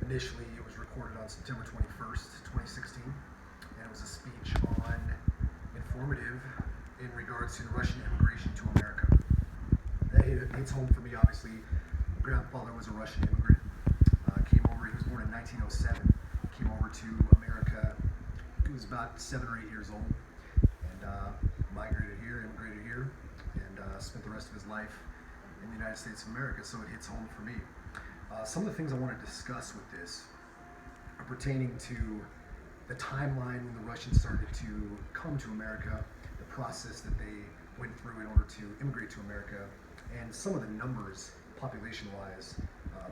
Initially, it was recorded on September 21st, 2016, and it was a speech on informative in regards to the Russian immigration to America. That hits home for me, obviously. My grandfather was a Russian immigrant. Came over, he was born in 1907, came over to America. He was about 7 or 8 years old, and migrated here, immigrated here, and spent the rest of his life in the United States of America, so it hits home for me. Some of the things I want to discuss with this are pertaining to the timeline when the Russians started to come to America, the process that they went through in order to immigrate to America, and some of the numbers, population-wise,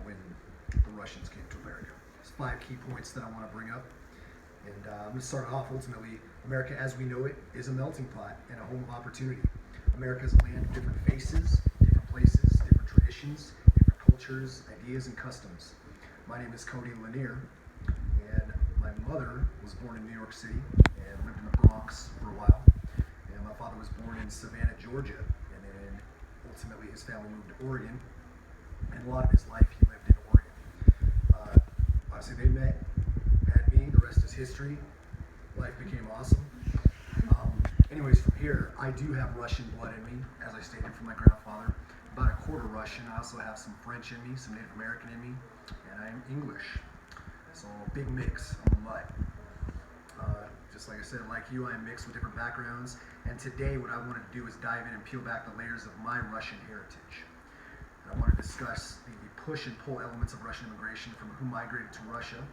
when the Russians came to America. There's 5 key points that I want to bring up. And I'm going to start off. Ultimately, America as we know it is a melting pot and a home of opportunity. America is a land of different faces, different places, different traditions, different cultures, ideas, and customs. My name is Cody Lanier, and my mother was born in New York City and lived in the Bronx for a while. And my father was born in Savannah, Georgia, and then ultimately his family moved to Oregon. And a lot of his life he lived in Oregon. Obviously, they met, had me, the rest is history. Life became awesome. Anyways, from here, I do have Russian blood in me, as I stated from my grandfather. About a quarter Russian. I also have some French in me, some Native American in me, and I am English. So, big mix. I'm a mutt. Just like I said, like you, I am mixed with different backgrounds. And today, what I want to do is dive in and peel back the layers of my Russian heritage. And I want to discuss the push and pull elements of Russian immigration from who migrated to Russia.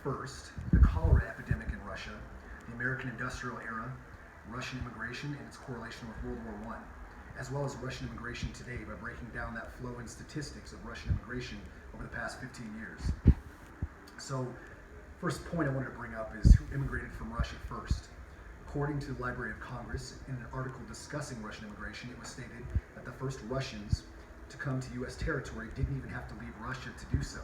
First, the cholera epidemic in Russia, the American industrial era, Russian immigration and its correlation with World War I, as well as Russian immigration today by breaking down that flow and statistics of Russian immigration over the past 15 years. So, first point I wanted to bring up is who immigrated from Russia first. According to the Library of Congress, in an article discussing Russian immigration, it was stated that the first Russians to come to U.S. territory didn't even have to leave Russia to do so.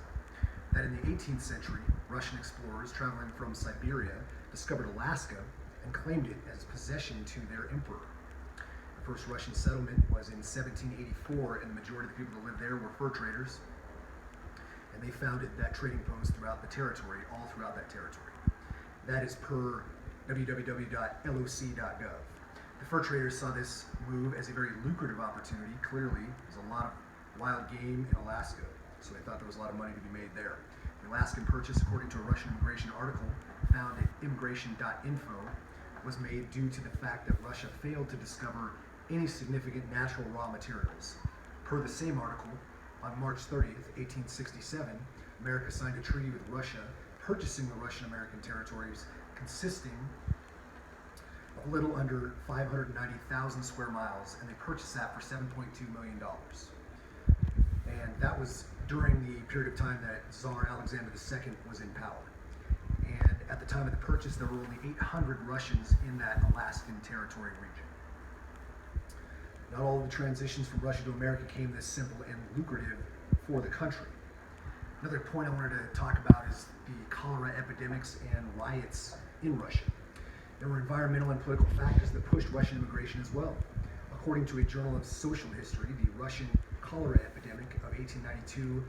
That in the 18th century, Russian explorers traveling from Siberia discovered Alaska and claimed it as possession to their emperor. The first Russian settlement was in 1784, and the majority of the people that lived there were fur traders, and they founded that trading post throughout the territory, all throughout that territory. That is per www.loc.gov. The fur traders saw this move as a very lucrative opportunity. Clearly, there's a lot of wild game in Alaska, so they thought there was a lot of money to be made there. The Alaskan Purchase, according to a Russian immigration article found at immigration.info, was made due to the fact that Russia failed to discover any significant natural raw materials. Per the same article, on March 30th, 1867, America signed a treaty with Russia, purchasing the Russian-American territories consisting of a little under 590,000 square miles, and they purchased that for $7.2 million. And that was during the period of time that Tsar Alexander II was in power. And at the time of the purchase, there were only 800 Russians in that Alaskan territory region. Not all of the transitions from Russia to America came this simple and lucrative for the country. Another point I wanted to talk about is the cholera epidemics and riots in Russia. There were environmental and political factors that pushed Russian immigration as well. According to a journal of social history, the Russian cholera epidemic of 1892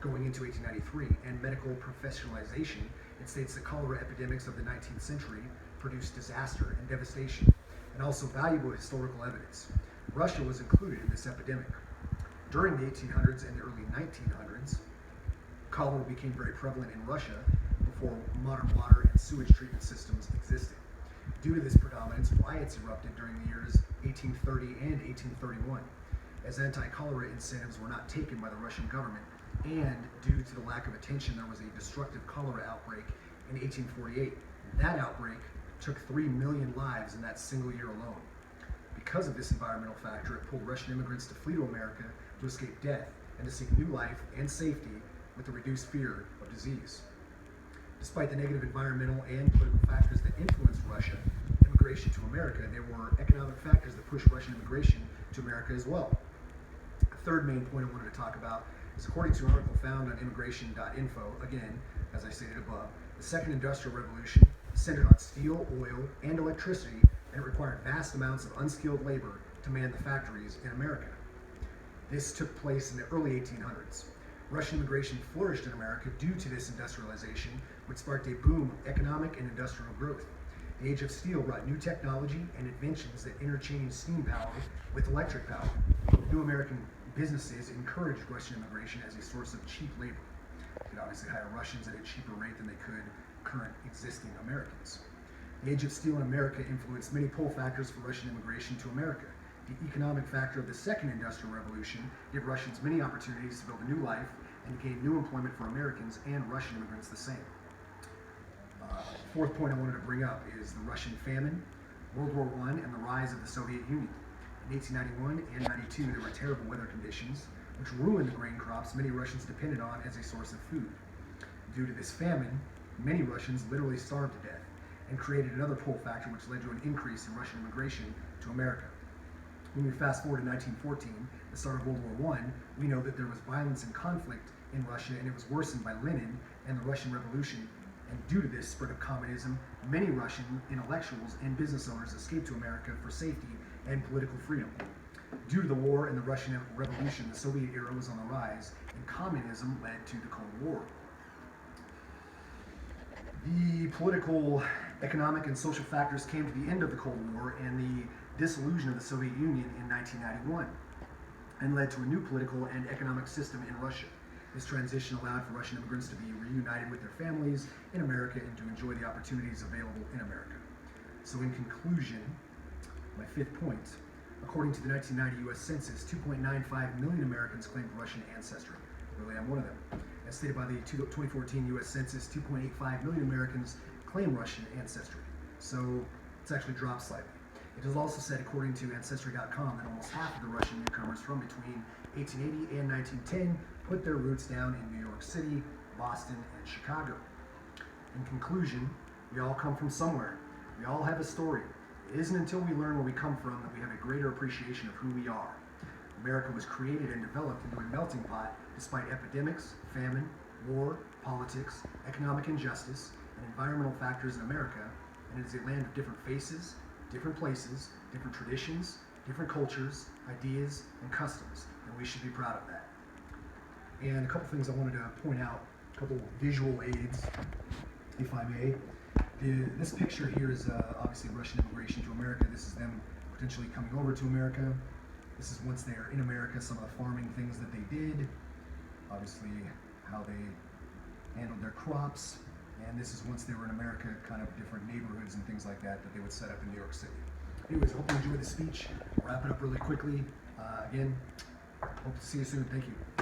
going into 1893 and medical professionalization, it states that cholera epidemics of the 19th century produced disaster and devastation, and also valuable historical evidence. Russia was included in this epidemic. During the 1800s and the early 1900s, cholera became very prevalent in Russia before modern water and sewage treatment systems existed. Due to this predominance, riots erupted during the years 1830 and 1831, as anti-cholera incentives were not taken by the Russian government, and due to the lack of attention, there was a destructive cholera outbreak in 1848. That outbreak took 3 million lives in that single year alone. Because of this environmental factor, it pulled Russian immigrants to flee to America to escape death and to seek new life and safety with the reduced fear of disease. Despite the negative environmental and political factors that influenced Russia immigration to America, there were economic factors that pushed Russian immigration to America as well. The third main point I wanted to talk about is according to an article found on immigration.info, again, as I stated above, the Second Industrial Revolution centered on steel, oil, and electricity, and it required vast amounts of unskilled labor to man the factories in America. This took place in the early 1800s. Russian immigration flourished in America due to this industrialization, which sparked a boom of economic and industrial growth. The Age of Steel brought new technology and inventions that interchanged steam power with electric power. New American businesses encouraged Russian immigration as a source of cheap labor. They could obviously hire Russians at a cheaper rate than they could current existing Americans. The Age of Steel in America influenced many pull factors for Russian immigration to America. The economic factor of the Second Industrial Revolution gave Russians many opportunities to build a new life and to gain new employment for Americans and Russian immigrants the same. Fourth point I wanted to bring up is the Russian famine, World War I, and the rise of the Soviet Union. In 1891 and 92, there were terrible weather conditions, which ruined the grain crops many Russians depended on as a source of food. Due to this famine, many Russians literally starved to death and created another pull factor which led to an increase in Russian immigration to America. When we fast forward to 1914, the start of World War I, we know that there was violence and conflict in Russia, and it was worsened by Lenin and the Russian Revolution. And due to this spread of communism, many Russian intellectuals and business owners escaped to America for safety and political freedom. Due to the war and the Russian Revolution, the Soviet era was on the rise, and communism led to the Cold War. The political, economic, and social factors came to the end of the Cold War and the dissolution of the Soviet Union in 1991, and led to a new political and economic system in Russia. This transition allowed for Russian immigrants to be reunited with their families in America and to enjoy the opportunities available in America. So in conclusion, my fifth point, according to the 1990 U.S. Census, 2.95 million Americans claimed Russian ancestry. Really, I'm one of them. As stated by the 2014 U.S. Census, 2.85 million Americans claim Russian ancestry. So it's actually dropped slightly. It is also said, according to Ancestry.com, that almost half of the Russian newcomers from between 1880 and 1910 put their roots down in New York City, Boston, and Chicago. In conclusion, we all come from somewhere. We all have a story. It isn't until we learn where we come from that we have a greater appreciation of who we are. America was created and developed into a melting pot despite epidemics, famine, war, politics, economic injustice, and environmental factors in America, and it is a land of different faces, different places, different traditions, different cultures, ideas, and customs, and we should be proud of that. And a couple things I wanted to point out, a couple visual aids, if I may. This picture here is obviously Russian immigration to America. This is them potentially coming over to America. This is once they are in America, some of the farming things that they did, obviously how they handled their crops, and this is once they were in America, kind of different neighborhoods and things like that they would set up in New York City. Anyways, I hope you enjoyed the speech. I'll wrap it up really quickly. Again, hope to see you soon. Thank you.